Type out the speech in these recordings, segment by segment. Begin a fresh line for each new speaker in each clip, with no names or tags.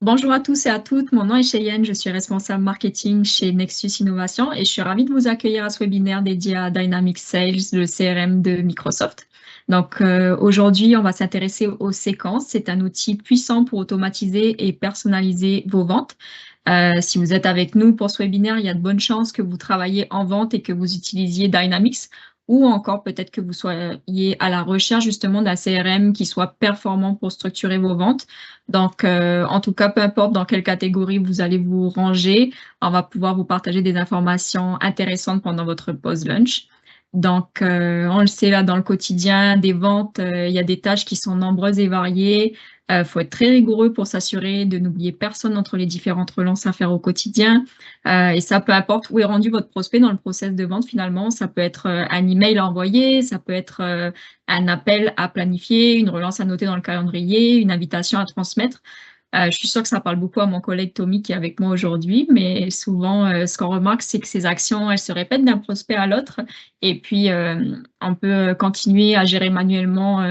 Bonjour à tous et à toutes, mon nom est Cheyenne, je suis responsable marketing chez Nexus Innovation et je suis ravie de vous accueillir à ce webinaire dédié à Dynamics Sales, le CRM de Microsoft. Aujourd'hui, on va s'intéresser aux séquences. C'est un outil puissant pour automatiser et personnaliser vos ventes. Si vous êtes avec nous pour ce webinaire, il y a de bonnes chances que vous travaillez en vente et que vous utilisiez Dynamics ou encore peut-être que vous soyez à la recherche justement d'un CRM qui soit performant pour structurer vos ventes. En tout cas, peu importe dans quelle catégorie vous allez vous ranger, on va pouvoir vous partager des informations intéressantes pendant votre pause lunch. On le sait là, dans le quotidien des ventes, il y a des tâches qui sont nombreuses et variées. Faut être très rigoureux pour s'assurer de n'oublier personne entre les différentes relances à faire au quotidien. Et ça, peu importe où est rendu votre prospect dans le process de vente, finalement, ça peut être un email à envoyer, ça peut être un appel à planifier, une relance à noter dans le calendrier, une invitation à transmettre. Je suis sûre que ça parle beaucoup à mon collègue Tommy qui est avec moi aujourd'hui, mais souvent, ce qu'on remarque, c'est que ces actions, elles se répètent d'un prospect à l'autre, et puis on peut continuer à gérer manuellement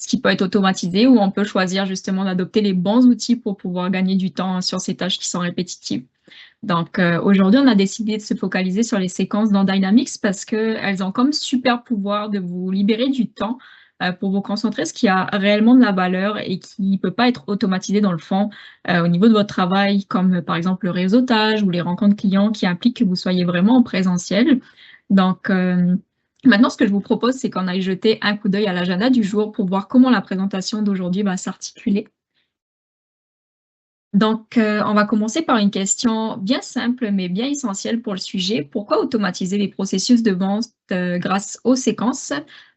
ce qui peut être automatisé, ou on peut choisir justement d'adopter les bons outils pour pouvoir gagner du temps sur ces tâches qui sont répétitives. Aujourd'hui, on a décidé de se focaliser sur les séquences dans Dynamics parce qu'elles ont comme super pouvoir de vous libérer du temps pour vous concentrer sur ce qui a réellement de la valeur et qui ne peut pas être automatisé dans le fond au niveau de votre travail, comme par exemple le réseautage ou les rencontres clients qui impliquent que vous soyez vraiment en présentiel. Donc, euh, Maintenant, ce que je vous propose, c'est qu'on aille jeter un coup d'œil à l'agenda du jour pour voir comment la présentation d'aujourd'hui va s'articuler. On va commencer par une question bien simple, mais bien essentielle pour le sujet. Pourquoi automatiser les processus de vente grâce aux séquences?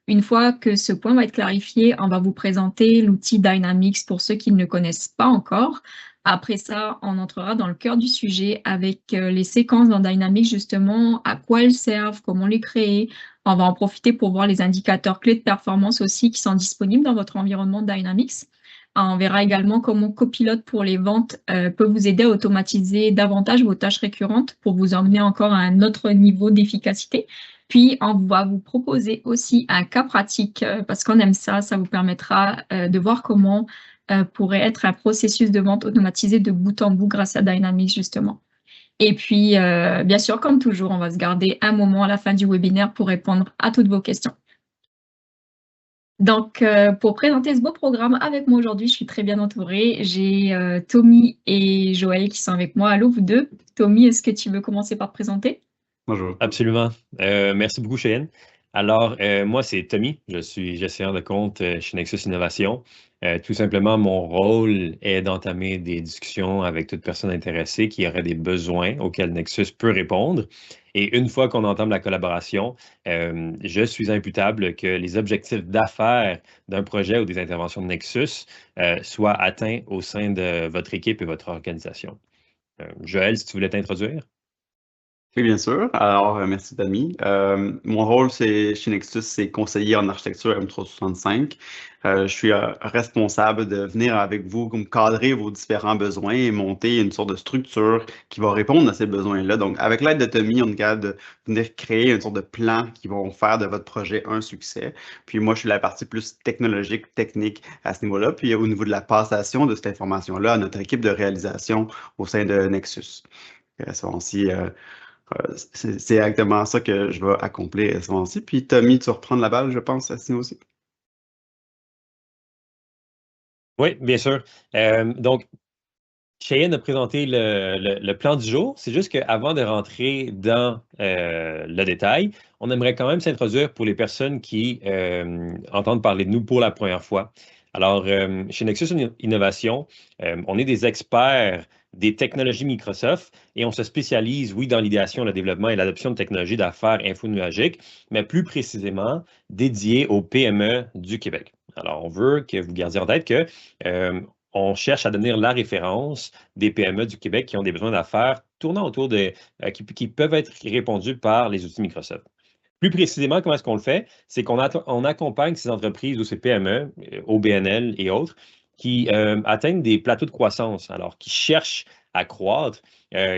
Une fois que ce point va être clarifié, on va vous présenter l'outil Dynamics pour ceux qui ne le connaissent pas encore. Après ça, on entrera dans le cœur du sujet avec les séquences dans Dynamics, justement, à quoi elles servent, comment les créer. On va en profiter pour voir les indicateurs clés de performance aussi qui sont disponibles dans votre environnement Dynamics. On verra également comment Copilote pour les ventes peut vous aider à automatiser davantage vos tâches récurrentes pour vous emmener encore à un autre niveau d'efficacité. Puis, on va vous proposer aussi un cas pratique parce qu'on aime ça. Ça vous permettra de voir comment pourrait être un processus de vente automatisé de bout en bout grâce à Dynamics, justement. Et puis, bien sûr, comme toujours, on va se garder un moment à la fin du webinaire pour répondre à toutes vos questions. Pour présenter ce beau programme avec moi aujourd'hui, je suis très bien entourée. J'ai Tommy et Joël qui sont avec moi. Allô, vous deux. Tommy, est-ce que tu veux commencer par te présenter?
Bonjour.
Absolument. Merci beaucoup, Cheyenne. Alors, moi, c'est Tommy. Je suis gestionnaire de compte chez Nexus Innovation. Tout simplement, mon rôle est d'entamer des discussions avec toute personne intéressée qui aurait des besoins auxquels Nexus peut répondre. Et une fois qu'on entame la collaboration, je suis imputable que les objectifs d'affaires d'un projet ou des interventions de Nexus soient atteints au sein de votre équipe et votre organisation. Joël, si tu voulais t'introduire.
Oui, bien sûr. Alors, merci, Dami. Mon rôle chez Nexus, c'est conseiller en architecture M365. Je suis responsable de venir avec vous, comme cadrer vos différents besoins et monter une sorte de structure qui va répondre à ces besoins-là. Donc, avec l'aide de Tommy, on est capable de venir créer une sorte de plan qui vont faire de votre projet un succès. Puis moi, je suis la partie plus technologique, technique à ce niveau-là. Puis au niveau de la passation de cette information-là à notre équipe de réalisation au sein de Nexus. Ça aussi, c'est exactement ça que je vais accomplir ce moment-ci. Puis Tommy, tu vas reprendre la balle, je pense, à ce niveau-ci.
Oui, bien sûr. Cheyenne a présenté le plan du jour. C'est juste qu'avant de rentrer dans le détail, on aimerait quand même s'introduire pour les personnes qui entendent parler de nous pour la première fois. Alors, chez Nexus Innovation, on est des experts des technologies Microsoft et on se spécialise, oui, dans l'idéation, le développement et l'adoption de technologies d'affaires infonuagiques, mais plus précisément dédiées aux PME du Québec. Alors, on veut que vous gardiez en tête que on cherche à devenir la référence des PME du Québec qui ont des besoins d'affaires tournant autour de qui peuvent être répondus par les outils Microsoft. Plus précisément, comment est-ce qu'on le fait? C'est qu'on accompagne ces entreprises ou ces PME, OBNL et autres, qui atteignent des plateaux de croissance, alors qui cherchent à croître,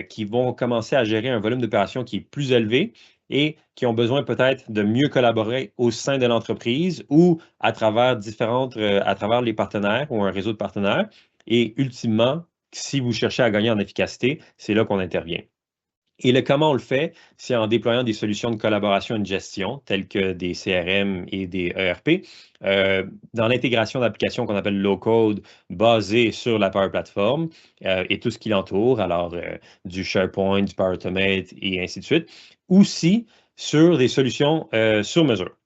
qui vont commencer à gérer un volume d'opérations qui est plus élevé et qui ont besoin peut-être de mieux collaborer au sein de l'entreprise ou à travers à travers les partenaires ou un réseau de partenaires et ultimement si vous cherchez à gagner en efficacité, c'est là qu'on intervient. Et le comment on le fait, c'est en déployant des solutions de collaboration et de gestion, telles que des CRM et des ERP, dans l'intégration d'applications qu'on appelle low-code, basées sur la Power Platform et tout ce qui l'entoure, alors du SharePoint, du Power Automate et ainsi de suite. Aussi sur des solutions sur mesure.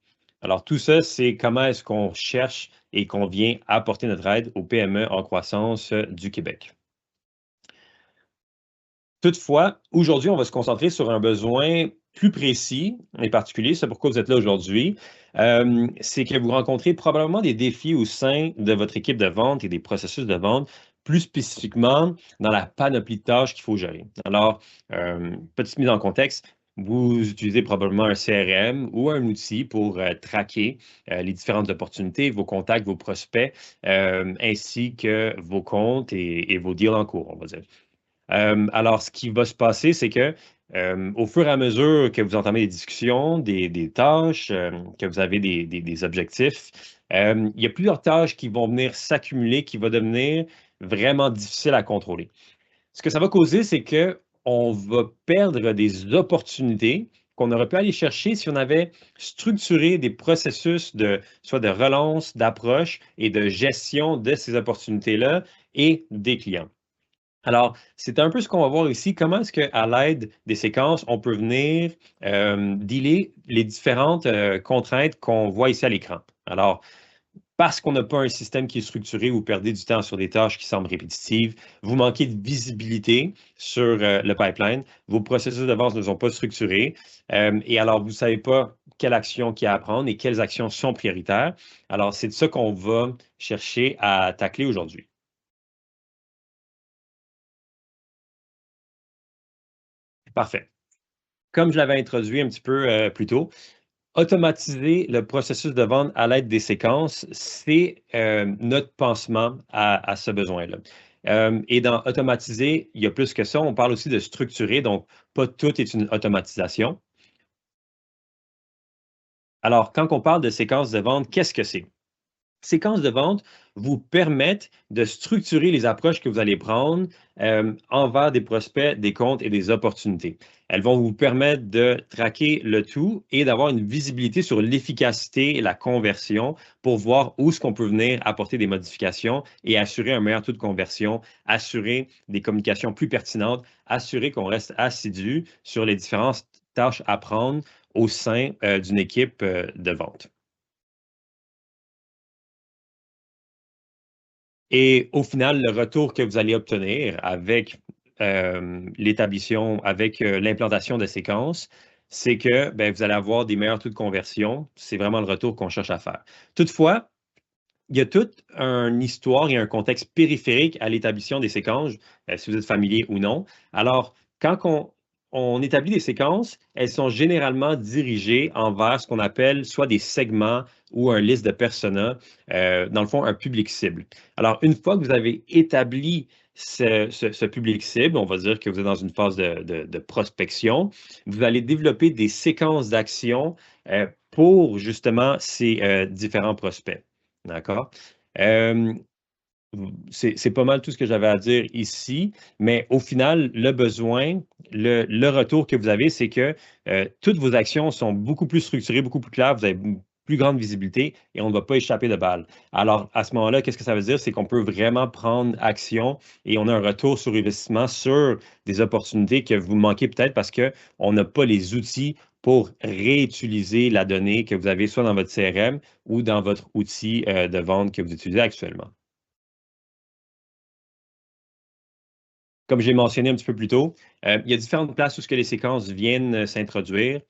Alors tout ça, c'est comment est-ce qu'on cherche et qu'on vient apporter notre aide aux PME en croissance du Québec. Toutefois, aujourd'hui, on va se concentrer sur un besoin plus précis et particulier. C'est pourquoi vous êtes là aujourd'hui. C'est que vous rencontrez probablement des défis au sein de votre équipe de vente et des processus de vente, plus spécifiquement dans la panoplie de tâches qu'il faut gérer. Alors, petite mise en contexte, vous utilisez probablement un CRM ou un outil pour traquer les différentes opportunités, vos contacts, vos prospects, ainsi que vos comptes et vos deals en cours, on va dire. Alors, ce qui va se passer, c'est que au fur et à mesure que vous entamez des discussions, des tâches, que vous avez des objectifs, il y a plusieurs tâches qui vont venir s'accumuler, qui vont devenir vraiment difficiles à contrôler. Ce que ça va causer, c'est qu'on va perdre des opportunités qu'on aurait pu aller chercher si on avait structuré des processus soit de relance, d'approche et de gestion de ces opportunités-là et des clients. Alors, c'est un peu ce qu'on va voir ici. Comment est-ce qu'à l'aide des séquences, on peut venir dealer les différentes contraintes qu'on voit ici à l'écran? Alors, parce qu'on n'a pas un système qui est structuré, vous perdez du temps sur des tâches qui semblent répétitives, vous manquez de visibilité sur le pipeline, vos processus de vente ne sont pas structurés, et alors vous ne savez pas quelle action qu'il y a à prendre et quelles actions sont prioritaires. Alors, c'est de ça qu'on va chercher à tacler aujourd'hui. Parfait. Comme je l'avais introduit un petit peu plus tôt, automatiser le processus de vente à l'aide des séquences, c'est notre pansement à ce besoin-là. Et dans automatiser, il y a plus que ça. On parle aussi de structurer, donc pas tout est une automatisation. Alors, quand on parle de séquences de vente, qu'est-ce que c'est? Séquences de vente vous permettent de structurer les approches que vous allez prendre envers des prospects, des comptes et des opportunités. Elles vont vous permettre de traquer le tout et d'avoir une visibilité sur l'efficacité et la conversion pour voir où est-ce qu'on peut venir apporter des modifications et assurer un meilleur taux de conversion, assurer des communications plus pertinentes, assurer qu'on reste assidu sur les différentes tâches à prendre au sein d'une équipe de vente. Et au final, le retour que vous allez obtenir avec avec l'implantation de séquences, c'est que vous allez avoir des meilleurs taux de conversion. C'est vraiment le retour qu'on cherche à faire. Toutefois, il y a toute une histoire et un contexte périphérique à l'établissement des séquences, si vous êtes familier ou non. Alors, quand on établit des séquences, elles sont généralement dirigées envers ce qu'on appelle soit des segments ou un liste de personas, dans le fond, un public cible. Alors, une fois que vous avez établi ce public cible, on va dire que vous êtes dans une phase de prospection, vous allez développer des séquences d'actions pour justement ces différents prospects. D'accord? C'est pas mal tout ce que j'avais à dire ici, mais au final, le besoin, le retour que vous avez, c'est que toutes vos actions sont beaucoup plus structurées, beaucoup plus claires, vous avez une plus grande visibilité et on ne va pas échapper de balle. Alors, à ce moment-là, qu'est-ce que ça veut dire? C'est qu'on peut vraiment prendre action et on a un retour sur investissement sur des opportunités que vous manquez peut-être parce qu'on n'a pas les outils pour réutiliser la donnée que vous avez soit dans votre CRM ou dans votre outil de vente que vous utilisez actuellement. Comme j'ai mentionné un petit peu plus tôt, il y a différentes places où les séquences viennent s'introduire.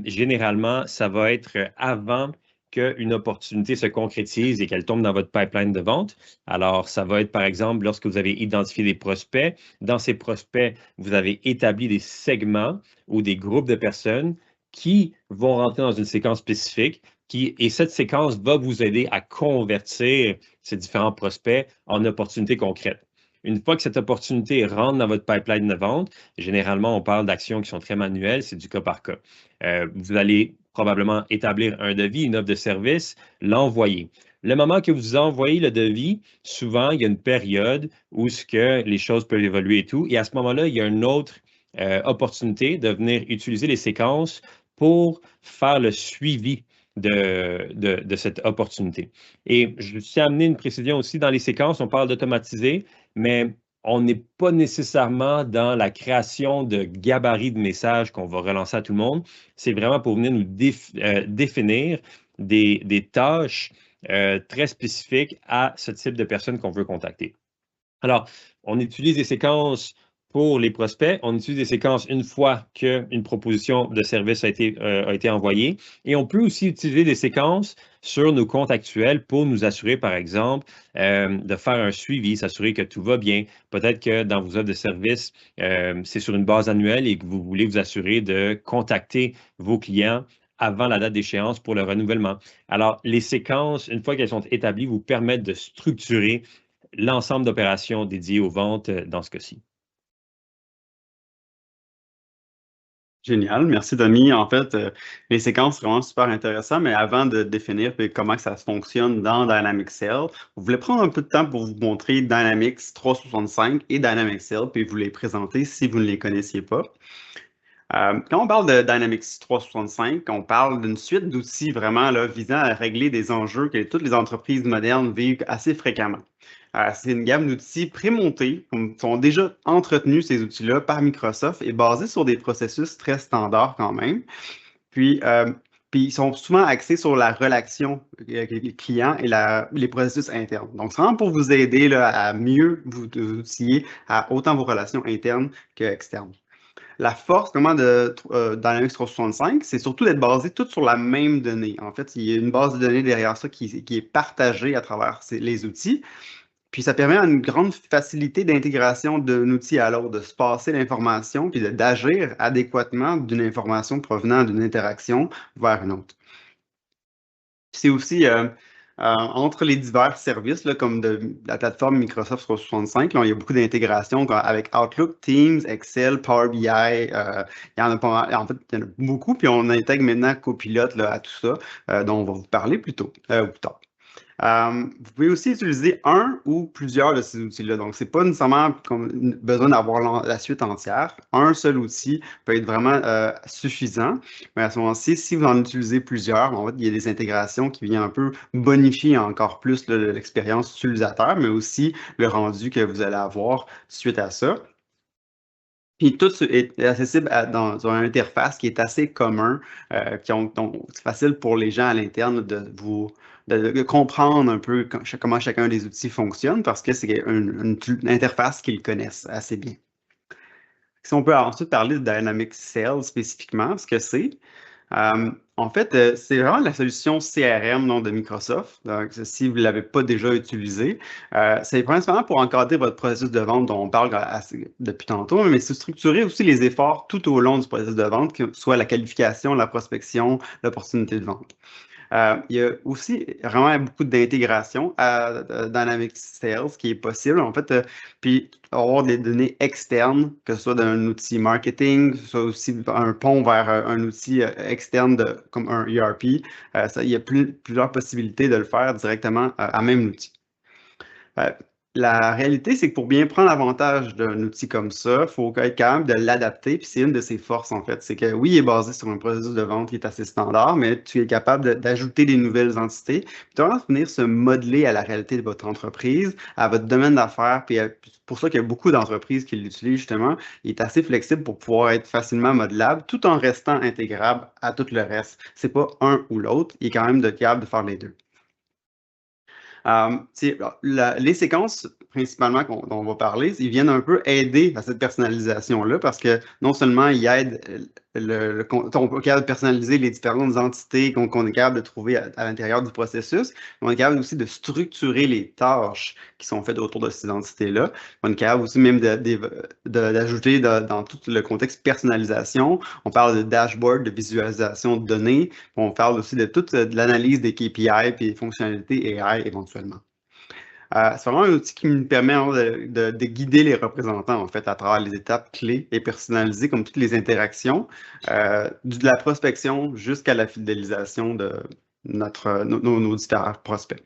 Généralement, ça va être avant qu'une opportunité se concrétise et qu'elle tombe dans votre pipeline de vente. Alors, ça va être, par exemple, lorsque vous avez identifié des prospects. Dans ces prospects, vous avez établi des segments ou des groupes de personnes qui vont rentrer dans une séquence spécifique et cette séquence va vous aider à convertir ces différents prospects en opportunités concrètes. Une fois que cette opportunité rentre dans votre pipeline de vente, généralement, on parle d'actions qui sont très manuelles, c'est du cas par cas. Vous allez probablement établir un devis, une offre de service, l'envoyer. Le moment que vous envoyez le devis, souvent, il y a une période où ce que les choses peuvent évoluer et tout. Et à ce moment-là, il y a une autre opportunité de venir utiliser les séquences pour faire le suivi de cette opportunité. Et je tiens à amener une précision aussi dans les séquences, on parle d'automatiser, mais on n'est pas nécessairement dans la création de gabarits de messages qu'on va relancer à tout le monde. C'est vraiment pour venir nous définir des tâches très spécifiques à ce type de personnes qu'on veut contacter. Alors, on utilise des séquences pour les prospects. On utilise des séquences une fois qu'une proposition de service a été envoyée. Et on peut aussi utiliser des séquences sur nos comptes actuels pour nous assurer, par exemple, de faire un suivi, s'assurer que tout va bien. Peut-être que dans vos offres de service, c'est sur une base annuelle et que vous voulez vous assurer de contacter vos clients avant la date d'échéance pour le renouvellement. Alors, les séquences, une fois qu'elles sont établies, vous permettent de structurer l'ensemble d'opérations dédiées aux ventes dans ce cas-ci.
Génial, merci Tommy. En fait, les séquences, c'est vraiment super intéressant, mais avant de définir comment ça fonctionne dans Dynamics Sales, vous voulez prendre un peu de temps pour vous montrer Dynamics 365 et Dynamics Sales, puis vous les présenter si vous ne les connaissiez pas. Quand on parle de Dynamics 365, on parle d'une suite d'outils vraiment là, visant à régler des enjeux que toutes les entreprises modernes vivent assez fréquemment. C'est une gamme d'outils prémontés, qui sont déjà entretenus, ces outils-là, par Microsoft et basés sur des processus très standards quand même. Puis, ils sont souvent axés sur la relation client et les processus internes. Donc, c'est vraiment pour vous aider là, à mieux vous outiller à autant vos relations internes qu'externes. La force de Dynamics 365, c'est surtout d'être basé tout sur la même donnée. En fait, il y a une base de données derrière ça qui est partagée à travers les outils. Puis ça permet une grande facilité d'intégration d'un outil à l'autre, de se passer l'information, puis d'agir adéquatement d'une information provenant d'une interaction vers une autre. C'est aussi entre les divers services, là, comme la plateforme Microsoft 365, là, il y a beaucoup d'intégrations avec Outlook, Teams, Excel, Power BI. Il y en a pas, en fait, il y en a beaucoup, puis on intègre maintenant Copilot là, à tout ça, dont on va vous parler plus tard. Vous pouvez aussi utiliser un ou plusieurs de ces outils-là. Donc, ce n'est pas nécessairement besoin d'avoir la suite entière. Un seul outil peut être vraiment suffisant. Mais à ce moment-ci, si vous en utilisez plusieurs, en fait, il y a des intégrations qui viennent un peu bonifier encore plus l'expérience utilisateur, mais aussi le rendu que vous allez avoir suite à ça. Puis tout est accessible dans une interface qui est assez commun, donc c'est facile pour les gens à l'interne de comprendre un peu comment chacun des outils fonctionne parce que c'est une interface qu'ils connaissent assez bien. Si on peut ensuite parler de Dynamics Sales spécifiquement, ce que c'est. En fait, c'est vraiment la solution CRM de Microsoft. Donc, si vous ne l'avez pas déjà utilisé, c'est principalement pour encadrer votre processus de vente dont on parle depuis tantôt, mais c'est structurer aussi les efforts tout au long du processus de vente, que ce soit la qualification, la prospection, l'opportunité de vente. Il y a aussi vraiment beaucoup d'intégration à Dynamics Sales qui est possible, en fait, puis avoir des données externes, que ce soit d'un outil marketing, que ce soit aussi un pont vers un outil externe comme un ERP. Il y a plusieurs possibilités de le faire directement à même outil. La réalité, c'est que pour bien prendre avantage d'un outil comme ça, il faut être capable de l'adapter. Puis c'est une de ses forces, en fait. C'est que oui, il est basé sur un processus de vente qui est assez standard, mais tu es capable d'ajouter des nouvelles entités. Puis tu vas venir se modeler à la réalité de votre entreprise, à votre domaine d'affaires. Puis pour ça qu'il y a beaucoup d'entreprises qui l'utilisent, justement. Il est assez flexible pour pouvoir être facilement modelable tout en restant intégrable à tout le reste. C'est pas un ou l'autre. Il est quand même capable de faire les deux. Les séquences, principalement, dont on va parler, ils viennent un peu aider à cette personnalisation-là parce que non seulement ils aident on est capable de personnaliser les différentes entités qu'on est capable de trouver à l'intérieur du processus, mais on est capable aussi de structurer les tâches qui sont faites autour de ces entités-là. On est capable aussi même d'ajouter dans tout le contexte personnalisation. On parle de dashboard, de visualisation de données. On parle aussi de toute l'analyse des KPI et des fonctionnalités AI éventuellement. C'est vraiment un outil qui me permet de guider les représentants, en fait, à travers les étapes clés et personnalisées, comme toutes les interactions, de la prospection jusqu'à la fidélisation de nos différents prospects.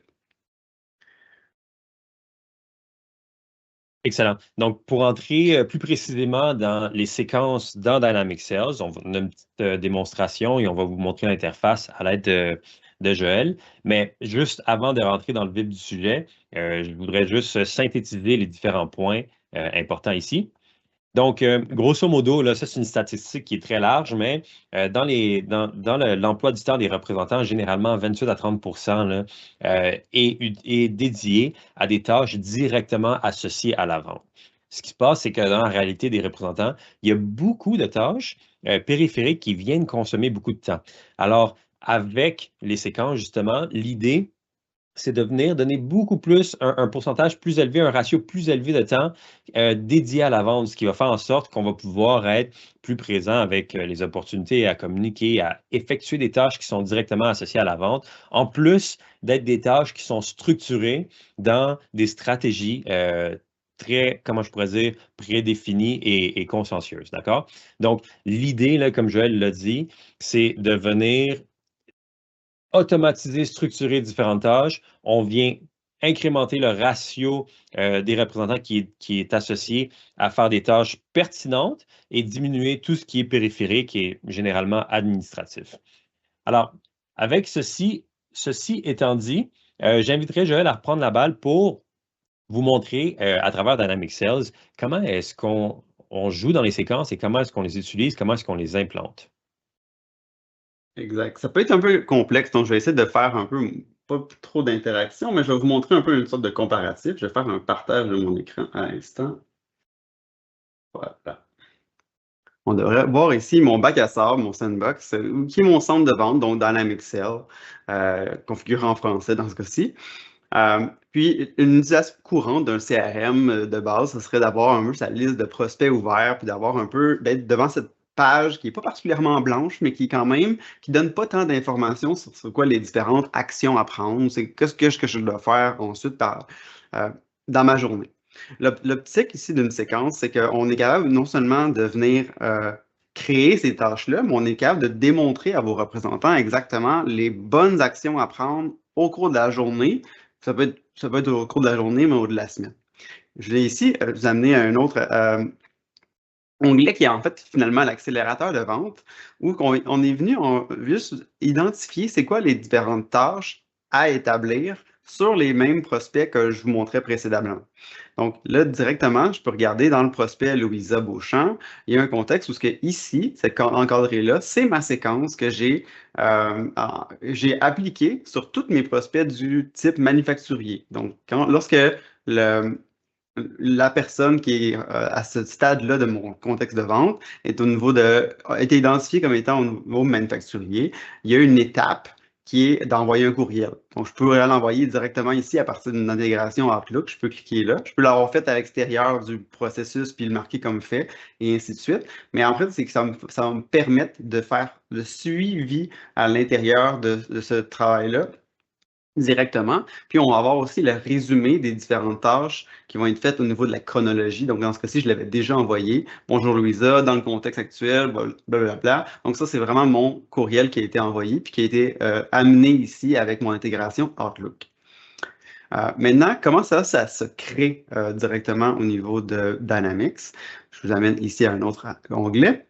Excellent. Donc, pour entrer plus précisément dans les séquences dans Dynamic Sales, on a une petite démonstration et on va vous montrer l'interface à l'aide de Joël. Mais juste avant de rentrer dans le vif du sujet, je voudrais juste synthétiser les différents points importants ici. Donc, grosso modo, là, ça, c'est une statistique qui est très large, mais dans l'emploi du temps des représentants, généralement, 28 à 30 là, est dédié à des tâches directement associées à la vente. Ce qui se passe, c'est que dans la réalité des représentants, il y a beaucoup de tâches périphériques qui viennent consommer beaucoup de temps. Alors, avec les séquences, justement, l'idée, c'est de venir donner beaucoup plus, un pourcentage plus élevé, un ratio plus élevé de temps dédié à la vente, ce qui va faire en sorte qu'on va pouvoir être plus présent avec les opportunités à communiquer, à effectuer des tâches qui sont directement associées à la vente, en plus d'être des tâches qui sont structurées dans des stratégies très, comment je pourrais dire, prédéfinies et consciencieuses, d'accord? Donc, l'idée, là, comme Joël l'a dit, c'est de venir automatiser, structurer différentes tâches. On vient incrémenter le ratio des représentants qui est associé à faire des tâches pertinentes et diminuer tout ce qui est périphérique et généralement administratif. Alors, avec ceci étant dit, j'inviterai Joël à reprendre la balle pour vous montrer à travers Dynamic Sales comment est-ce qu'on joue dans les séquences et comment est-ce qu'on les utilise, comment est-ce qu'on les implante.
Exact. Ça peut être un peu complexe, donc je vais essayer de faire un peu, pas trop d'interaction, mais je vais vous montrer un peu une sorte de comparatif. Je vais faire un partage de mon écran à l'instant. Voilà. On devrait voir ici mon bac à sable, mon sandbox, qui est mon centre de vente, donc Dynamic Sales, configuré en français dans ce cas-ci. Puis, une utilisation courante d'un CRM de base, ce serait d'avoir un peu sa liste de prospects ouverts, puis d'avoir un peu, d'être devant cette page qui n'est pas particulièrement blanche, mais qui quand même, qui donne pas tant d'informations sur quoi les différentes actions à prendre, c'est qu'est-ce que je dois faire ensuite dans ma journée. L'optique ici d'une séquence, c'est qu'on est capable non seulement de venir créer ces tâches-là, mais on est capable de démontrer à vos représentants exactement les bonnes actions à prendre au cours de la journée. Ça peut être au cours de la journée, mais au de la semaine. Je vais ici vous amener à un autre onglet qui est en fait finalement l'accélérateur de vente, où on est venu juste identifier c'est quoi les différentes tâches à établir sur les mêmes prospects que je vous montrais précédemment. Donc là, directement, je peux regarder dans le prospect Louisa Beauchamp, il y a un contexte où ici, cet encadré-là, c'est ma séquence que j'ai appliquée sur tous mes prospects du type manufacturier. Donc, lorsque la personne qui est à ce stade-là de mon contexte de vente a été identifiée comme étant au niveau manufacturier, il y a une étape qui est d'envoyer un courriel. Donc, je peux l'envoyer directement ici à partir d'une intégration Outlook. Je peux cliquer là. Je peux l'avoir fait à l'extérieur du processus puis le marquer comme fait et ainsi de suite. Mais en fait, c'est que ça va me permettre de faire le suivi à l'intérieur de ce travail-là directement. Puis, on va avoir aussi le résumé des différentes tâches qui vont être faites au niveau de la chronologie. Donc, dans ce cas-ci, je l'avais déjà envoyé. Bonjour Louisa, dans le contexte actuel, blablabla. Donc, ça, c'est vraiment mon courriel qui a été envoyé puis qui a été amené ici avec mon intégration Outlook. Maintenant, comment ça se crée directement au niveau de Dynamics? Je vous amène ici à un autre onglet.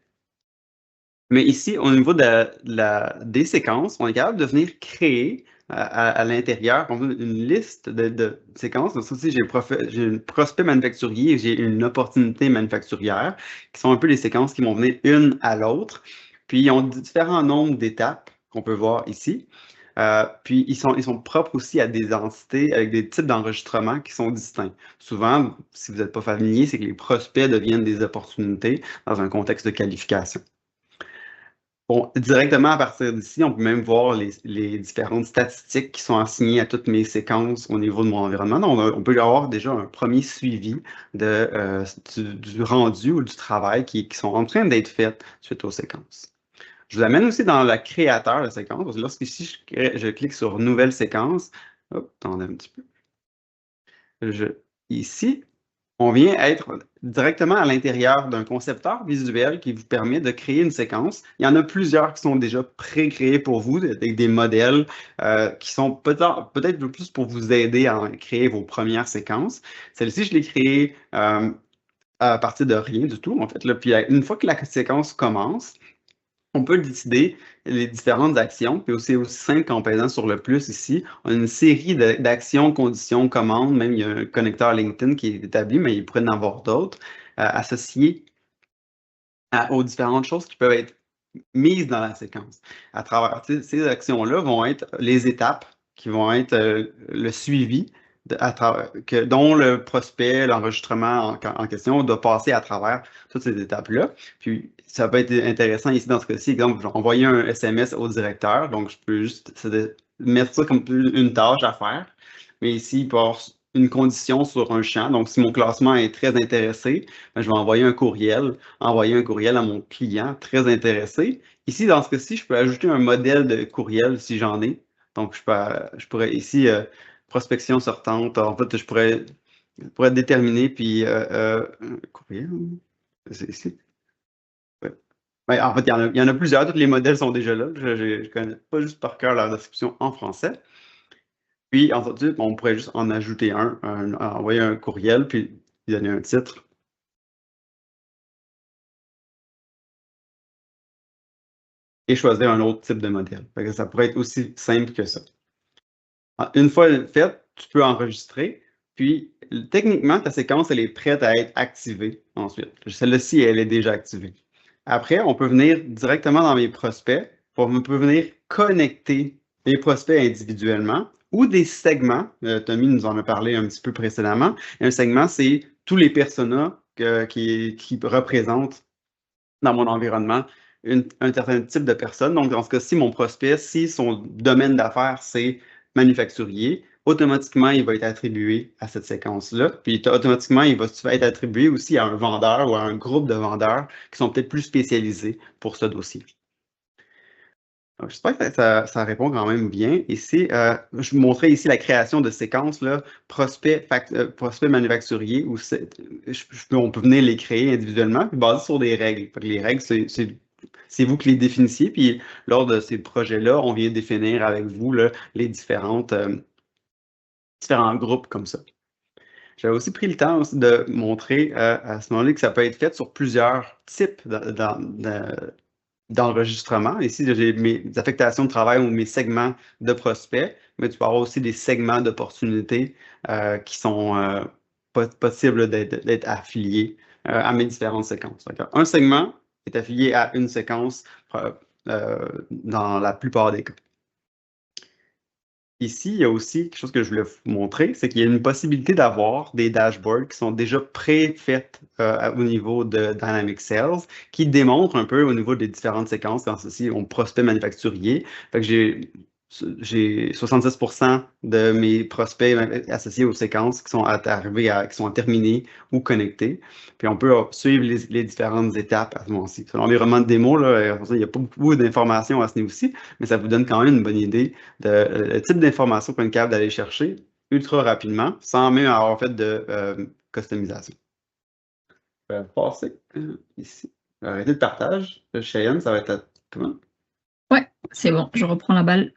Mais ici, au niveau des séquences, on est capable de venir créer à l'intérieur une liste de séquences. Donc, aussi, j'ai un prospect manufacturier et j'ai une opportunité manufacturière, qui sont un peu les séquences qui vont venir une à l'autre. Puis, ils ont différents nombres d'étapes qu'on peut voir ici. Puis, ils sont propres aussi à des entités avec des types d'enregistrement qui sont distincts. Souvent, si vous n'êtes pas familier, c'est que les prospects deviennent des opportunités dans un contexte de qualification. Bon, directement à partir d'ici, on peut même voir les différentes statistiques qui sont assignées à toutes mes séquences au niveau de mon environnement. Donc, on peut avoir déjà un premier suivi du rendu ou du travail qui sont en train d'être faits suite aux séquences. Je vous amène aussi dans le créateur de séquence, parce que lorsqu'ici, je clique sur Nouvelle séquence, hop, attendez un petit peu. Ici, on vient être directement à l'intérieur d'un concepteur visuel qui vous permet de créer une séquence. Il y en a plusieurs qui sont déjà pré-créés pour vous, avec des modèles qui sont peut-être plus pour vous aider à créer vos premières séquences. Celle-ci, je l'ai créée à partir de rien du tout, en fait. Là. Puis une fois que la séquence commence, on peut décider les différentes actions, puis c'est aussi simple qu'en pesant sur le plus ici, on a une série d'actions, conditions, commandes, même il y a un connecteur LinkedIn qui est établi, mais il pourrait en avoir d'autres, associés aux différentes choses qui peuvent être mises dans la séquence. À travers ces actions-là vont être les étapes qui vont être le suivi dont le prospect, l'enregistrement en question doit passer à travers toutes ces étapes-là. Puis, ça peut être intéressant ici dans ce cas-ci. Exemple, envoyer un SMS au directeur. Donc, je peux juste mettre ça comme une tâche à faire. Mais ici, il peut y avoir une condition sur un champ. Donc, si mon classement est très intéressé, ben, je vais envoyer un courriel à mon client très intéressé. Ici, dans ce cas-ci, je peux ajouter un modèle de courriel si j'en ai. Donc, je pourrais ici, prospection sortante, en fait, je pourrais déterminer, puis courriel, c'est ici. Ouais. Ben, en fait, il y en a plusieurs, tous les modèles sont déjà là. Je ne connais pas juste par cœur la description en français. Puis, ensuite, on pourrait juste en ajouter envoyer un courriel, puis lui donner un titre. Et choisir un autre type de modèle. Fait que ça pourrait être aussi simple que ça. Une fois fait, tu peux enregistrer, puis techniquement, ta séquence, elle est prête à être activée ensuite. Celle-ci, elle est déjà activée. Après, on peut venir directement dans mes prospects, on peut venir connecter les prospects individuellement ou des segments. Tommy nous en a parlé un petit peu précédemment. Un segment, c'est tous les personas qui représentent dans mon environnement un certain type de personne. Donc, dans ce cas-ci, mon prospect, si son domaine d'affaires, c'est manufacturier, automatiquement, il va être attribué à cette séquence-là. Puis, automatiquement, il va être attribué aussi à un vendeur ou à un groupe de vendeurs qui sont peut-être plus spécialisés pour ce dossier. J'espère que ça répond quand même bien. Ici, je vous montrais ici la création de séquences, là, prospect manufacturier, où on peut venir les créer individuellement, puis basé sur des règles. Les règles, c'est vous qui les définissez, puis lors de ces projets-là, on vient définir avec vous là, les différents groupes comme ça. J'avais aussi pris le temps aussi de montrer à ce moment-là que ça peut être fait sur plusieurs types d'enregistrement. Ici, j'ai mes affectations de travail ou mes segments de prospects, mais tu peux avoir aussi des segments d'opportunités qui sont possibles d'être affiliés à mes différentes séquences. Un segment est affilié à une séquence dans la plupart des cas. Ici, il y a aussi quelque chose que je voulais vous montrer, c'est qu'il y a une possibilité d'avoir des dashboards qui sont déjà pré-faites au niveau de Dynamic Sales, qui démontrent un peu au niveau des différentes séquences, dans ceci, on prospect manufacturier. Fait que j'ai 66% de mes prospects associés aux séquences qui sont qui sont terminés ou connectés. Puis on peut suivre les différentes étapes à ce moment-ci. Sur l'environnement de démo, là, il n'y a pas beaucoup d'informations à ce niveau-ci, mais ça vous donne quand même une bonne idée de le type d'informations qu'on est capable d'aller chercher ultra rapidement, sans même avoir fait de customisation. Je vais passer ici. Je vais arrêter le partage. Cheyenne, ça va être à toi.
Ouais, c'est bon, je reprends la balle.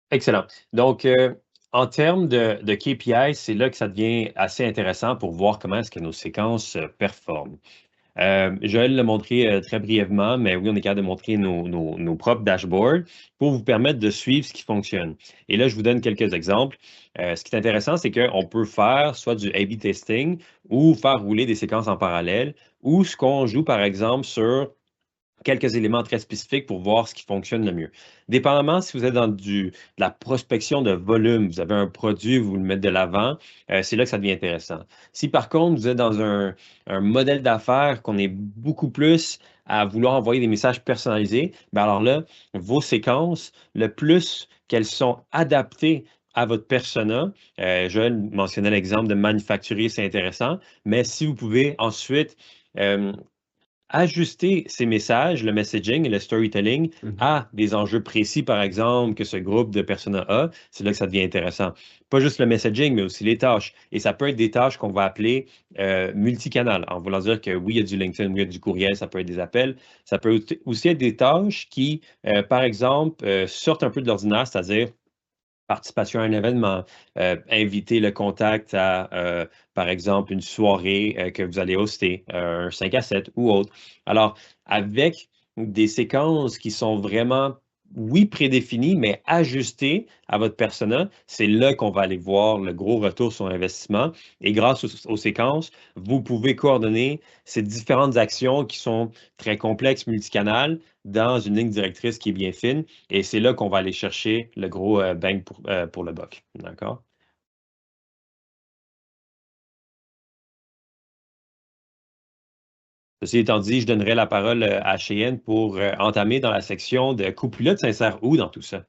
Excellent. Donc, en termes de KPI, c'est là que ça devient assez intéressant pour voir comment est-ce que nos séquences performent. Joël l'a montré très brièvement, mais oui, on est capable de montrer nos propres dashboards pour vous permettre de suivre ce qui fonctionne. Et là, je vous donne quelques exemples. Ce qui est intéressant, c'est qu'on peut faire soit du A/B testing ou faire rouler des séquences en parallèle, ou ce qu'on joue, par exemple, sur quelques éléments très spécifiques pour voir ce qui fonctionne le mieux. Dépendamment si vous êtes dans de la prospection de volume, vous avez un produit, vous le mettez de l'avant, c'est là que ça devient intéressant. Si par contre, vous êtes dans un modèle d'affaires qu'on est beaucoup plus à vouloir envoyer des messages personnalisés, bien alors là, vos séquences, le plus qu'elles sont adaptées à votre persona, Joël mentionnait l'exemple de manufacturier, c'est intéressant, mais si vous pouvez ensuite ajuster ces messages, le messaging et le storytelling à des enjeux précis, par exemple, que ce groupe de personas a. C'est là que ça devient intéressant. Pas juste le messaging, mais aussi les tâches. Et ça peut être des tâches qu'on va appeler multicanal, en voulant dire que oui, il y a du LinkedIn, oui, il y a du courriel, ça peut être des appels. Ça peut aussi être des tâches qui, par exemple, sortent un peu de l'ordinaire, c'est-à-dire participation à un événement, inviter le contact à, par exemple, une soirée que vous allez hoster, un 5 à 7 ou autre. Alors, avec des séquences qui sont vraiment, oui, prédéfinies, mais ajustées à votre persona, c'est là qu'on va aller voir le gros retour sur investissement. Et grâce aux séquences, vous pouvez coordonner ces différentes actions qui sont très complexes, multicanales, dans une ligne directrice qui est bien fine. Et c'est là qu'on va aller chercher le gros bang pour le buck. D'accord? Ceci étant dit, je donnerai la parole à Cheyenne pour entamer dans la section de copilote s'insère où dans tout ça?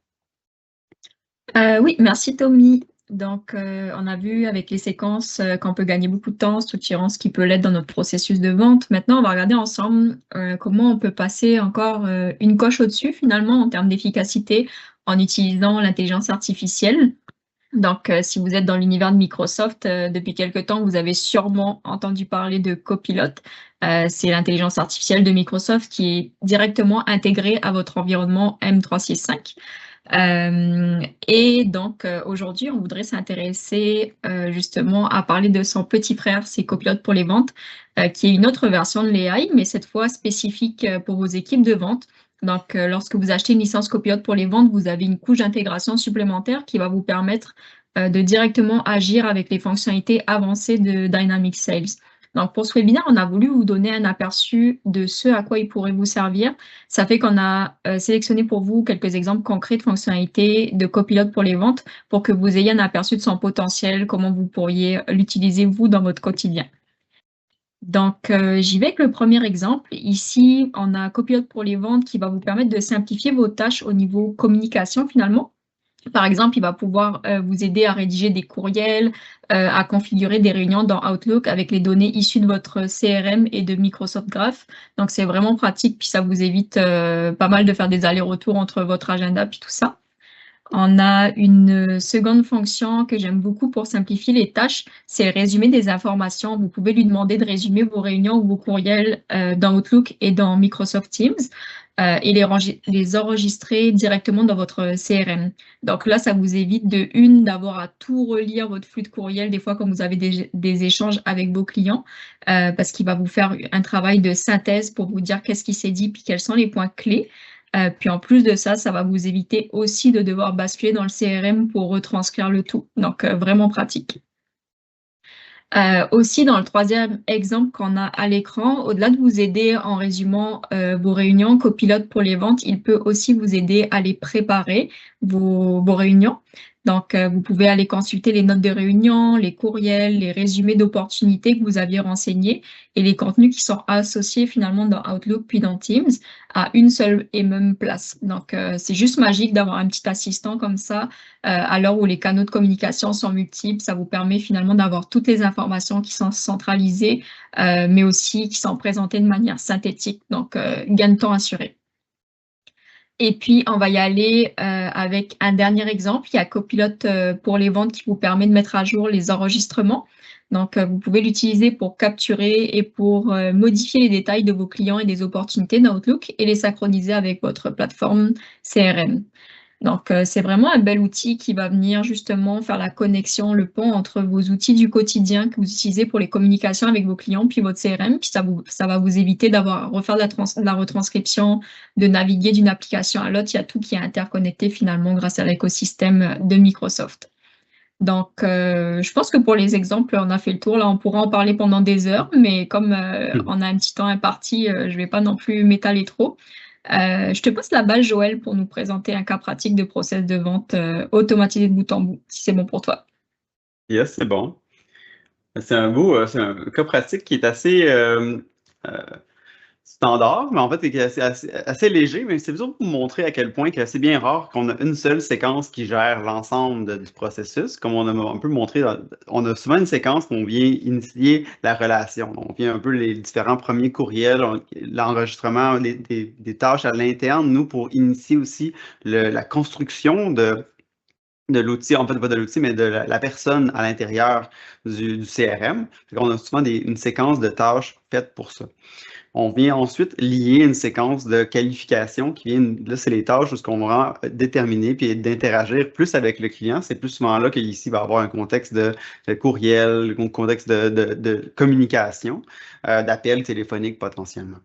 Oui, merci Tommy. Donc, on a vu avec les séquences qu'on peut gagner beaucoup de temps, structurant ce qui peut l'être dans notre processus de vente. Maintenant, on va regarder ensemble comment on peut passer encore une coche au-dessus finalement en termes d'efficacité en utilisant l'intelligence artificielle. Donc, si vous êtes dans l'univers de Microsoft, depuis quelque temps, vous avez sûrement entendu parler de Copilot. C'est l'intelligence artificielle de Microsoft qui est directement intégrée à votre environnement M365. Et donc, aujourd'hui, on voudrait s'intéresser justement à parler de son petit frère, c'est Copilot pour les ventes, qui est une autre version de l'AI, mais cette fois spécifique pour vos équipes de vente. Donc, lorsque vous achetez une licence Copilot pour les ventes, vous avez une couche d'intégration supplémentaire qui va vous permettre de directement agir avec les fonctionnalités avancées de Dynamic Sales. Donc, pour ce webinaire, on a voulu vous donner un aperçu de ce à quoi il pourrait vous servir. Ça fait qu'on a sélectionné pour vous quelques exemples concrets de fonctionnalités de Copilot pour les ventes pour que vous ayez un aperçu de son potentiel, comment vous pourriez l'utiliser, vous, dans votre quotidien. Donc, j'y vais avec le premier exemple. Ici, on a Copilot pour les ventes qui va vous permettre de simplifier vos tâches au niveau communication, finalement. Par exemple, il va pouvoir vous aider à rédiger des courriels, à configurer des réunions dans Outlook avec les données issues de votre CRM et de Microsoft Graph. Donc, c'est vraiment pratique, puis ça vous évite pas mal de faire des allers-retours entre votre agenda puis tout ça. On a une seconde fonction que j'aime beaucoup pour simplifier les tâches, c'est résumer des informations. Vous pouvez lui demander de résumer vos réunions ou vos courriels dans Outlook et dans Microsoft Teams et les enregistrer directement dans votre CRM. Donc là, ça vous évite d'avoir à tout relire votre flux de courriel des fois quand vous avez des échanges avec vos clients parce qu'il va vous faire un travail de synthèse pour vous dire qu'est-ce qui s'est dit puis quels sont les points clés. Puis en plus de ça, ça va vous éviter aussi de devoir basculer dans le CRM pour retranscrire le tout. Donc, vraiment pratique. Aussi, dans le troisième exemple qu'on a à l'écran, au-delà de vous aider en résumant vos réunions, Copilot pour les ventes, il peut aussi vous aider à les préparer, vos réunions. Donc, vous pouvez aller consulter les notes de réunion, les courriels, les résumés d'opportunités que vous aviez renseignés et les contenus qui sont associés finalement dans Outlook puis dans Teams à une seule et même place. Donc, c'est juste magique d'avoir un petit assistant comme ça à l'heure où les canaux de communication sont multiples. Ça vous permet finalement d'avoir toutes les informations qui sont centralisées, mais aussi qui sont présentées de manière synthétique. Donc, gain de temps assuré. Et puis, on va y aller avec un dernier exemple. Il y a Copilot pour les ventes qui vous permet de mettre à jour les enregistrements. Donc, vous pouvez l'utiliser pour capturer et pour modifier les détails de vos clients et des opportunités dans Outlook et les synchroniser avec votre plateforme CRM. Donc, c'est vraiment un bel outil qui va venir justement faire la connexion, le pont entre vos outils du quotidien que vous utilisez pour les communications avec vos clients, puis votre CRM, puis ça va vous éviter d'avoir à refaire de la retranscription, de naviguer d'une application à l'autre. Il y a tout qui est interconnecté finalement grâce à l'écosystème de Microsoft. Donc, je pense que pour les exemples, on a fait le tour. Là, on pourra en parler pendant des heures, mais comme on a un petit temps imparti, je ne vais pas non plus m'étaler trop. Je te passe la balle, Joël, pour nous présenter un cas pratique de process de vente automatisé de bout en bout, si c'est bon pour toi.
Yes, c'est bon. C'est un cas pratique qui est assez standard, mais en fait, c'est assez léger, mais c'est plutôt pour vous montrer à quel point que c'est bien rare qu'on a une seule séquence qui gère l'ensemble du processus. Comme on a un peu montré, on a souvent une séquence où on vient initier la relation. On vient un peu les différents premiers courriels, l'enregistrement des tâches à l'interne, nous, pour initier aussi la construction de l'outil, en fait, pas de l'outil, mais de la personne à l'intérieur du CRM. On a souvent une séquence de tâches faites pour ça. On vient ensuite lier une séquence de qualification qui vient, là, c'est les tâches où on va déterminer puis d'interagir plus avec le client. C'est plus souvent là qu'ici, il va y avoir un contexte de courriel, un contexte de communication, d'appel téléphonique potentiellement.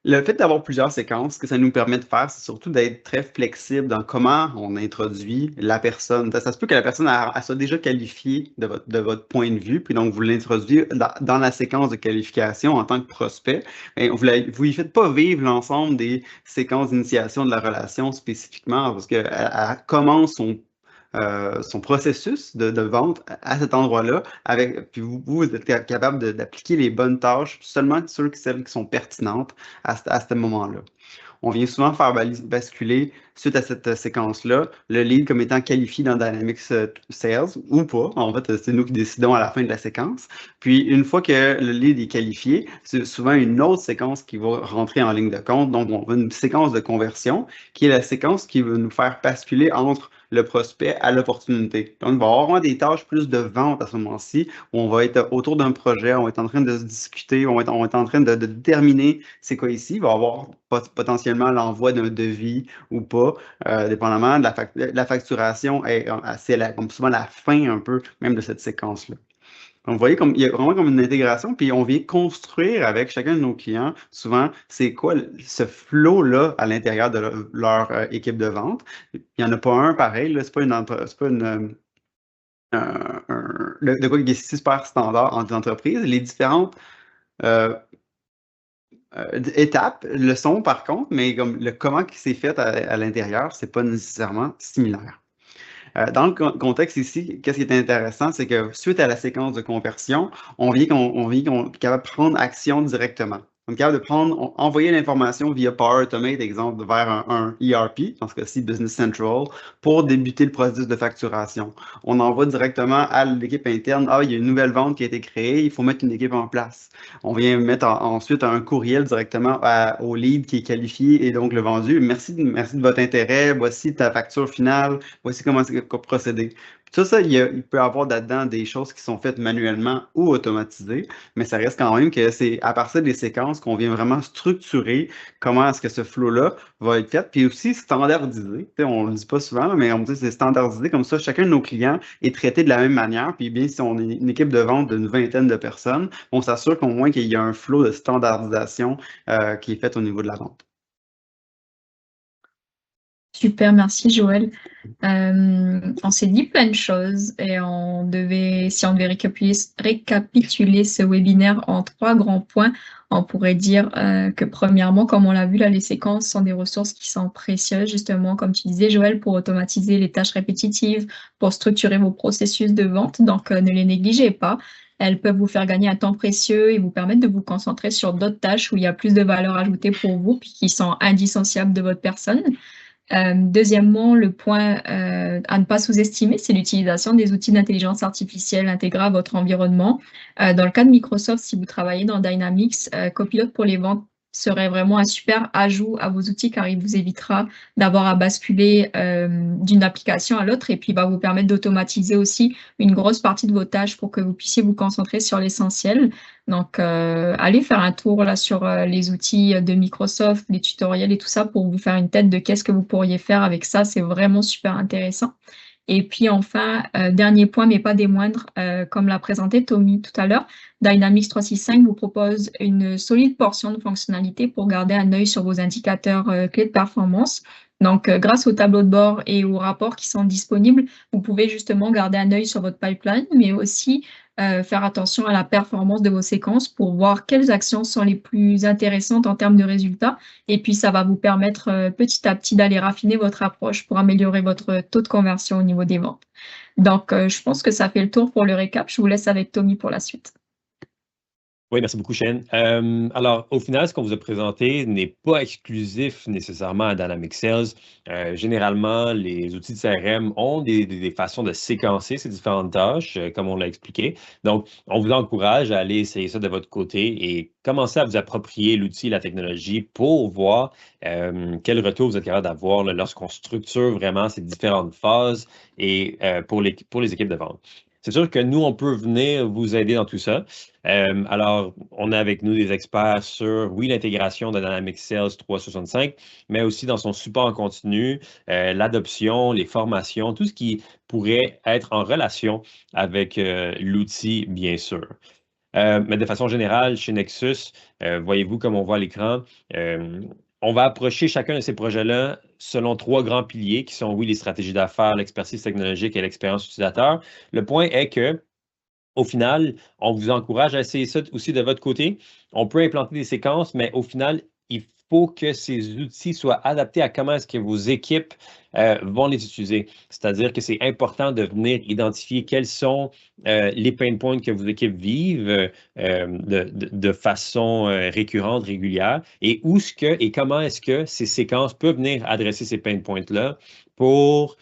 Le fait d'avoir plusieurs séquences, ce que ça nous permet de faire, c'est surtout d'être très flexible dans comment on introduit la personne. Ça se peut que la personne elle soit déjà qualifiée de votre point de vue, puis donc vous l'introduisez dans la séquence de qualification en tant que prospect. Et vous ne faites pas vivre l'ensemble des séquences d'initiation de la relation spécifiquement parce qu'elle commence son processus de vente à cet endroit-là, puis vous êtes capable d'appliquer les bonnes tâches, seulement celles qui sont pertinentes à ce moment-là. On vient souvent faire basculer, suite à cette séquence-là, le lead comme étant qualifié dans Dynamics Sales ou pas. En fait, c'est nous qui décidons à la fin de la séquence. Puis, une fois que le lead est qualifié, c'est souvent une autre séquence qui va rentrer en ligne de compte. Donc, on a une séquence de conversion qui est la séquence qui va nous faire basculer entre le prospect à l'opportunité. Donc, il va y avoir vraiment des tâches plus de vente à ce moment-ci, où on va être autour d'un projet, on va être en train de se discuter, on va être en train de déterminer c'est quoi ici. Il va y avoir potentiellement l'envoi d'un devis ou pas, dépendamment de la facturation, c'est comme souvent la fin un peu même de cette séquence-là. Donc, vous voyez, il y a vraiment comme une intégration, puis on vient construire avec chacun de nos clients, souvent, c'est quoi ce flow-là à l'intérieur de leur équipe de vente. Il n'y en a pas un pareil, c'est pas de quoi qui est super standard entre les entreprises. Les différentes étapes le sont par contre, mais comme le comment qui s'est fait à l'intérieur, c'est pas nécessairement similaire. Dans le contexte ici, qu'est-ce qui est intéressant, c'est que suite à la séquence de conversion, on vient qu'on est capable de prendre action directement. On est capable de envoyer l'information via Power Automate, exemple, vers un ERP, dans ce cas-ci Business Central, pour débuter le processus de facturation. On envoie directement à l'équipe interne, il y a une nouvelle vente qui a été créée, il faut mettre une équipe en place. On vient mettre ensuite un courriel directement au lead qui est qualifié et donc le vendu. Merci de votre intérêt, voici ta facture finale, voici comment c'est procéder. Ça, il peut y avoir là-dedans des choses qui sont faites manuellement ou automatisées, mais ça reste quand même que c'est à partir des séquences qu'on vient vraiment structurer comment est-ce que ce flow-là va être fait, puis aussi standardisé. On ne le dit pas souvent, mais on dit que c'est standardisé, comme ça, chacun de nos clients est traité de la même manière, puis bien si on est une équipe de vente d'une vingtaine de personnes, on s'assure qu'au moins qu'il y a un flow de standardisation qui est fait au niveau de la vente.
Super, merci Joël. On s'est dit plein de choses et si on devait récapituler ce webinaire en 3 grands points, on pourrait dire que premièrement, comme on l'a vu là, les séquences sont des ressources qui sont précieuses, justement, comme tu disais Joël, pour automatiser les tâches répétitives, pour structurer vos processus de vente, donc ne les négligez pas. Elles peuvent vous faire gagner un temps précieux et vous permettre de vous concentrer sur d'autres tâches où il y a plus de valeur ajoutée pour vous puis qui sont indissociables de votre personne. Deuxièmement, le point à ne pas sous-estimer, c'est l'utilisation des outils d'intelligence artificielle intégrés à votre environnement. Dans le cas de Microsoft, si vous travaillez dans Dynamics, Copilot pour les ventes serait vraiment un super ajout à vos outils car il vous évitera d'avoir à basculer d'une application à l'autre et puis va vous permettre d'automatiser aussi une grosse partie de vos tâches pour que vous puissiez vous concentrer sur l'essentiel. Donc, allez faire un tour là sur les outils de Microsoft, les tutoriels et tout ça pour vous faire une tête de qu'est-ce que vous pourriez faire avec ça. C'est vraiment super intéressant. Et puis enfin, dernier point, mais pas des moindres, comme l'a présenté Tommy tout à l'heure, Dynamics 365 vous propose une solide portion de fonctionnalités pour garder un œil sur vos indicateurs clés de performance. Donc, grâce au tableau de bord et aux rapports qui sont disponibles, vous pouvez justement garder un œil sur votre pipeline, mais aussi faire attention à la performance de vos séquences pour voir quelles actions sont les plus intéressantes en termes de résultats. Et puis, ça va vous permettre petit à petit d'aller raffiner votre approche pour améliorer votre taux de conversion au niveau des ventes. Donc, je pense que ça fait le tour pour le récap. Je vous laisse avec Tommy pour la suite.
Oui, merci beaucoup, Shane. Alors, au final, ce qu'on vous a présenté n'est pas exclusif nécessairement à Dynamic Sales. Généralement, les outils de CRM ont des façons de séquencer ces différentes tâches, comme on l'a expliqué. Donc, on vous encourage à aller essayer ça de votre côté et commencer à vous approprier l'outil, la technologie pour voir quel retour vous êtes capable d'avoir lorsqu'on structure vraiment ces différentes phases et pour les équipes de vente. C'est sûr que nous, on peut venir vous aider dans tout ça. Alors, on a avec nous des experts sur, oui, l'intégration de Dynamics Sales 365, mais aussi dans son support en continu, l'adoption, les formations, tout ce qui pourrait être en relation avec l'outil, bien sûr. Mais de façon générale, chez Nexus, voyez-vous comme on voit à l'écran, on va approcher chacun de ces projets-là selon 3 grands piliers qui sont, oui, les stratégies d'affaires, l'expertise technologique et l'expérience utilisateur. Le point est que au final, on vous encourage à essayer ça aussi de votre côté. On peut implanter des séquences, mais au final, il faut que ces outils soient adaptés à comment est-ce que vos équipes vont les utiliser. C'est-à-dire que c'est important de venir identifier quels sont les pain points que vos équipes vivent de façon récurrente, régulière, et où ce que et comment est-ce que ces séquences peuvent venir adresser ces pain points-là pour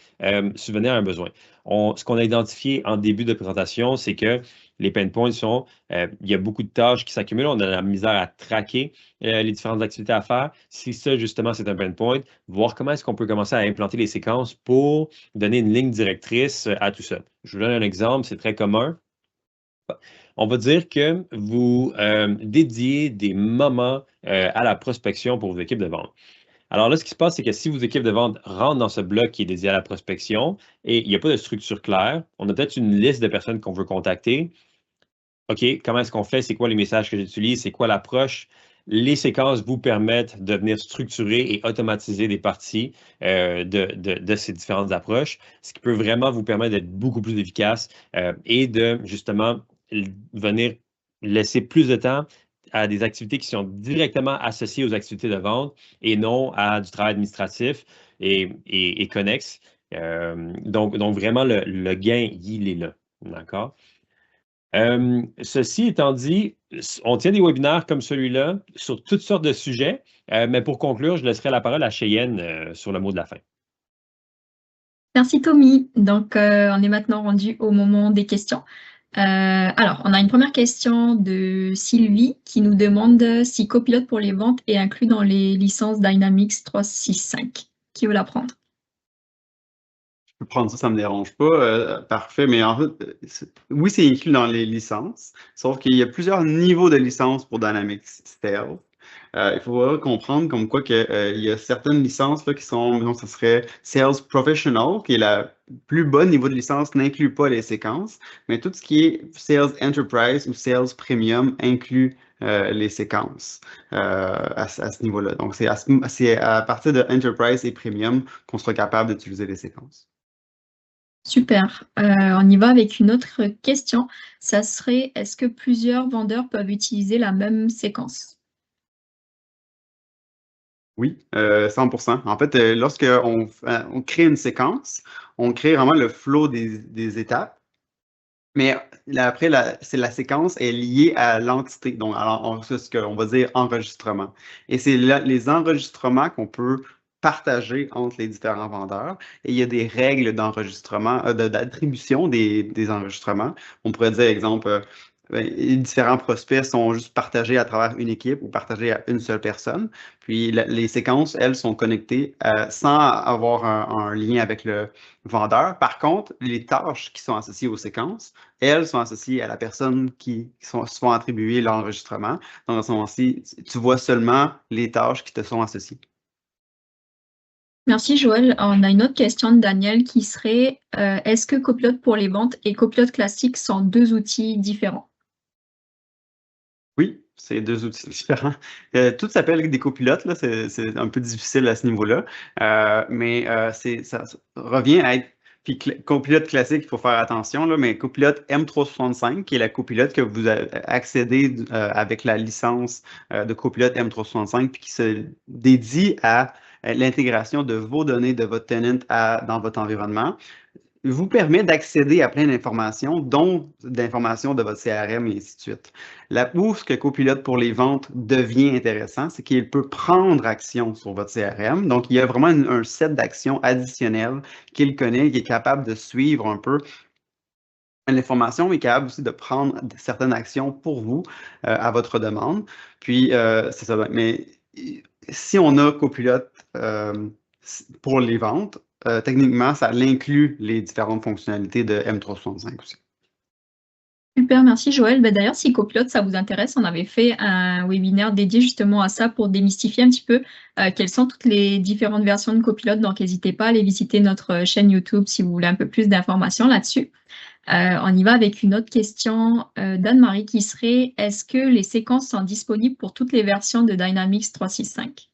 subvenir à un besoin. Ce qu'on a identifié en début de présentation, c'est que les pain points sont, il y a beaucoup de tâches qui s'accumulent, on a la misère à traquer les différentes activités à faire. Si ça, justement, c'est un pain point, voir comment est-ce qu'on peut commencer à implanter les séquences pour donner une ligne directrice à tout ça. Je vous donne un exemple, c'est très commun. On va dire que vous dédiez des moments à la prospection pour vos équipes de vente. Alors là, ce qui se passe, c'est que si vos équipes de vente rentrent dans ce bloc qui est dédié à la prospection et il n'y a pas de structure claire, on a peut-être une liste de personnes qu'on veut contacter. OK, comment est-ce qu'on fait? C'est quoi les messages que j'utilise? C'est quoi l'approche? Les séquences vous permettent de venir structurer et automatiser des parties de ces différentes approches, ce qui peut vraiment vous permettre d'être beaucoup plus efficace et de justement venir laisser plus de temps à des activités qui sont directement associées aux activités de vente et non à du travail administratif et connexe. Donc, vraiment, le gain, il est là. D'accord? Ceci étant dit, on tient des webinaires comme celui-là sur toutes sortes de sujets, mais pour conclure, je laisserai la parole à Cheyenne sur le mot de la fin.
Merci Tommy. Donc, on est maintenant rendu au moment des questions. Alors, on a une première question de Sylvie qui nous demande si Copilote pour les ventes est inclus dans les licences Dynamics 365. Qui veut la prendre?
Je peux prendre ça, ça ne me dérange pas. Parfait, mais en fait, oui, c'est inclus dans les licences, sauf qu'il y a plusieurs niveaux de licences pour Dynamics Sales. Il faut vraiment comprendre comme quoi il y a certaines licences là, qui sont, disons, ça serait Sales Professional, qui est le plus bas niveau de licence, n'inclut pas les séquences, mais tout ce qui est Sales Enterprise ou Sales Premium inclut les séquences à ce niveau-là. Donc, c'est à partir de Enterprise et Premium qu'on sera capable d'utiliser les séquences.
Super. On y va avec une autre question. Ça serait, est-ce que plusieurs vendeurs peuvent utiliser la même séquence?
Oui, 100%. En fait, lorsqu'on on crée une séquence, on crée vraiment le flow des étapes. Mais après, c'est la séquence est liée à l'entité. Donc, alors, c'est ce qu'on va dire enregistrement. Et c'est les enregistrements qu'on peut partager entre les différents vendeurs. Et il y a des règles d'enregistrement, d'attribution des enregistrements. On pourrait dire, exemple, les différents prospects sont juste partagés à travers une équipe ou partagés à une seule personne. Puis les séquences, elles, sont connectées sans avoir un lien avec le vendeur. Par contre, les tâches qui sont associées aux séquences, elles sont associées à la personne qui se font attribuer l'enregistrement. Dans ce moment-ci, tu vois seulement les tâches qui te sont associées.
Merci Joël. On a une autre question de Daniel qui serait, est-ce que Copilote pour les ventes et Copilote classique sont deux outils différents?
Oui, c'est deux outils différents. Tout s'appelle des copilotes, là, c'est un peu difficile à ce niveau-là, mais ça revient à être. Puis copilote classique, il faut faire attention, là, mais copilote M365, qui est la copilote que vous accédez avec la licence de copilote M365, puis qui se dédie à l'intégration de vos données de votre tenant dans votre environnement. vous permet d'accéder à plein d'informations, dont d'informations de votre CRM et ainsi de suite. Où ce que Copilote pour les ventes devient intéressant, c'est qu'il peut prendre action sur votre CRM. Donc, il y a vraiment un set d'actions additionnelles qu'il connaît, qui est capable de suivre un peu l'information, mais capable aussi de prendre certaines actions pour vous à votre demande. Puis, c'est ça. Mais si on a Copilote pour les ventes, techniquement, ça inclut les différentes fonctionnalités de M365 aussi.
Super, merci Joël. D'ailleurs, si Copilote, ça vous intéresse, on avait fait un webinaire dédié justement à ça pour démystifier un petit peu quelles sont toutes les différentes versions de Copilote. Donc, n'hésitez pas à aller visiter notre chaîne YouTube si vous voulez un peu plus d'informations là-dessus. On y va avec une autre question d'Anne-Marie qui serait: est-ce que les séquences sont disponibles pour toutes les versions de Dynamics 365?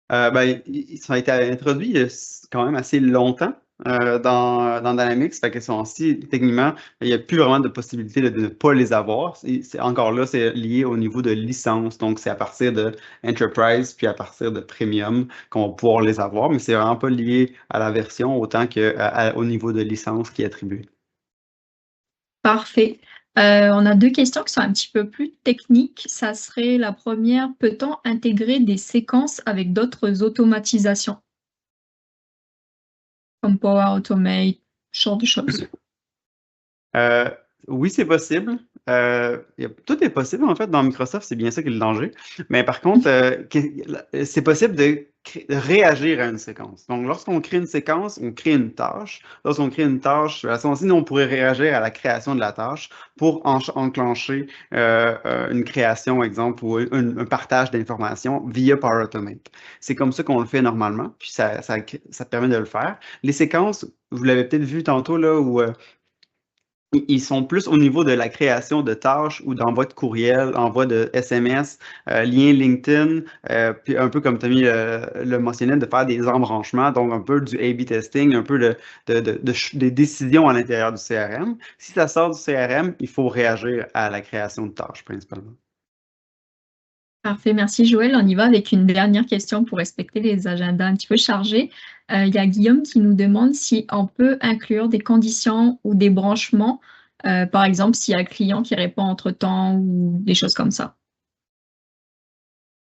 Ça a été introduit quand même assez longtemps dans Dynamics. Fait que techniquement, il n'y a plus vraiment de possibilité de ne pas les avoir. Encore là, c'est lié au niveau de licence. Donc, c'est à partir de Enterprise puis à partir de Premium qu'on va pouvoir les avoir. Mais c'est vraiment pas lié à la version autant qu'au niveau de licence qui est attribué.
Parfait. On a deux questions qui sont un petit peu plus techniques. Ça serait la première: peut-on intégrer des séquences avec d'autres automatisations comme Power Automate, ce genre de choses?
Oui, c'est possible. Tout est possible, en fait, dans Microsoft, c'est bien ça qui est le danger. Mais par contre, c'est possible de réagir à une séquence. Donc, lorsqu'on crée une séquence, on crée une tâche. Lorsqu'on crée une tâche, à ce moment-ci, nous, on pourrait réagir à la création de la tâche pour enclencher une création, exemple, ou un partage d'informations via Power Automate. C'est comme ça qu'on le fait normalement, puis ça permet de le faire. Les séquences, vous l'avez peut-être vu tantôt, là, où ils sont plus au niveau de la création de tâches ou d'envoi de courriel, envoi de SMS, lien LinkedIn, puis un peu comme Tommy le mentionnait, de faire des embranchements, donc un peu du A/B testing, un peu des décisions à l'intérieur du CRM. Si ça sort du CRM, il faut réagir à la création de tâches principalement.
Parfait, merci Joël. On y va avec une dernière question pour respecter les agendas un petit peu chargés. Il y a Guillaume qui nous demande si on peut inclure des conditions ou des branchements, par exemple s'il y a un client qui répond entre-temps ou des choses comme ça.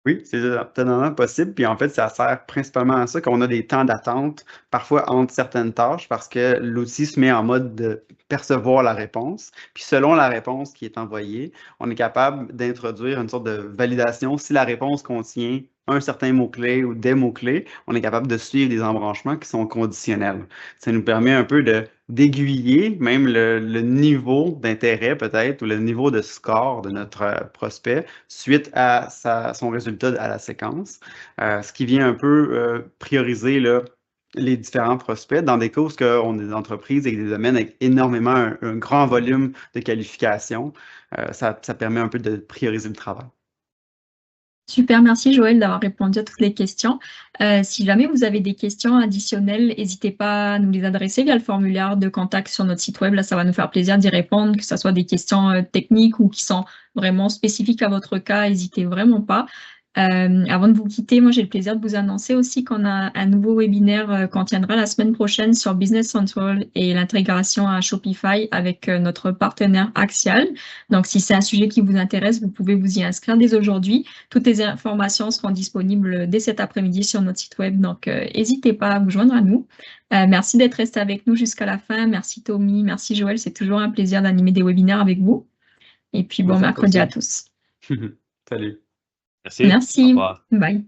Oui, c'est totalement possible. Puis en fait, ça sert principalement à ça qu'on a des temps d'attente, parfois entre certaines tâches, parce que l'outil se met en mode de percevoir la réponse. Puis selon la réponse qui est envoyée, on est capable d'introduire une sorte de validation. Si la réponse contient un certain mot-clé ou des mots-clés, on est capable de suivre des embranchements qui sont conditionnels. Ça nous permet un peu d'aiguiller même le niveau d'intérêt peut-être ou le niveau de score de notre prospect suite à son résultat à la séquence, ce qui vient un peu prioriser les différents prospects dans des cas où on est des entreprises et des domaines avec énormément un grand volume de qualifications. Ça permet un peu de prioriser le travail.
Super, merci Joël d'avoir répondu à toutes les questions. Si jamais vous avez des questions additionnelles, n'hésitez pas à nous les adresser via le formulaire de contact sur notre site web. Là, ça va nous faire plaisir d'y répondre, que ce soit des questions techniques ou qui sont vraiment spécifiques à votre cas, n'hésitez vraiment pas. Avant de vous quitter, moi j'ai le plaisir de vous annoncer aussi qu'on a un nouveau webinaire qu'on tiendra la semaine prochaine sur Business Central et l'intégration à Shopify avec notre partenaire Axial. Donc si c'est un sujet qui vous intéresse, vous pouvez vous y inscrire dès aujourd'hui. Toutes les informations seront disponibles dès cet après-midi sur notre site web, donc n'hésitez pas à vous joindre à nous. Merci d'être resté avec nous jusqu'à la fin. Merci Tommy, merci Joël, c'est toujours un plaisir d'animer des webinaires avec vous. Et puis bon mercredi à tous.
Salut.
Merci.
Merci. Bye.